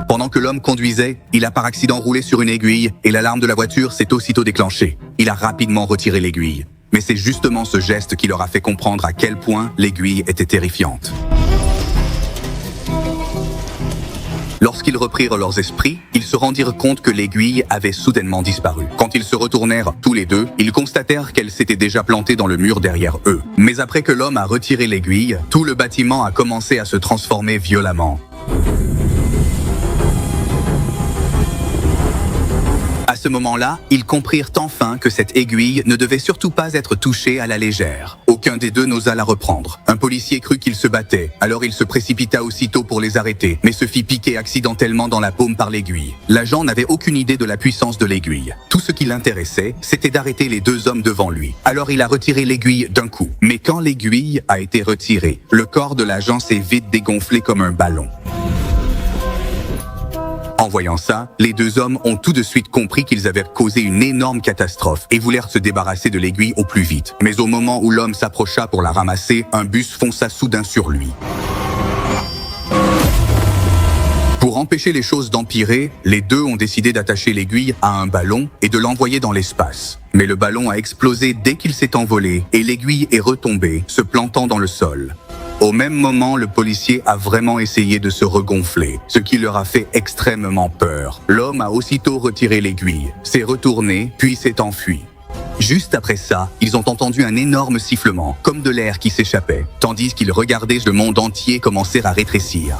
Pendant que l'homme conduisait, il a par accident roulé sur une aiguille et l'alarme de la voiture s'est aussitôt déclenchée. Il a rapidement retiré l'aiguille. Mais c'est justement ce geste qui leur a fait comprendre à quel point l'aiguille était terrifiante. Lorsqu'ils reprirent leurs esprits, ils se rendirent compte que l'aiguille avait soudainement disparu. Quand ils se retournèrent tous les deux, ils constatèrent qu'elle s'était déjà plantée dans le mur derrière eux. Mais après que l'homme a retiré l'aiguille, tout le bâtiment a commencé à se transformer violemment. À ce moment-là, ils comprirent enfin que cette aiguille ne devait surtout pas être touchée à la légère. Aucun des deux n'osa la reprendre. Un policier crut qu'ils se battaient, alors il se précipita aussitôt pour les arrêter, mais se fit piquer accidentellement dans la paume par l'aiguille. L'agent n'avait aucune idée de la puissance de l'aiguille. Tout ce qui l'intéressait, c'était d'arrêter les deux hommes devant lui. Alors il a retiré l'aiguille d'un coup. Mais quand l'aiguille a été retirée, le corps de l'agent s'est vite dégonflé comme un ballon. En voyant ça, les deux hommes ont tout de suite compris qu'ils avaient causé une énorme catastrophe et voulèrent se débarrasser de l'aiguille au plus vite. Mais au moment où l'homme s'approcha pour la ramasser, un bus fonça soudain sur lui. Pour empêcher les choses d'empirer, les deux ont décidé d'attacher l'aiguille à un ballon et de l'envoyer dans l'espace. Mais le ballon a explosé dès qu'il s'est envolé et l'aiguille est retombée, se plantant dans le sol. Au même moment, le policier a vraiment essayé de se regonfler, ce qui leur a fait extrêmement peur. L'homme a aussitôt retiré l'aiguille, s'est retourné, puis s'est enfui. Juste après ça, ils ont entendu un énorme sifflement, comme de l'air qui s'échappait, tandis qu'ils regardaient le monde entier commencer à rétrécir.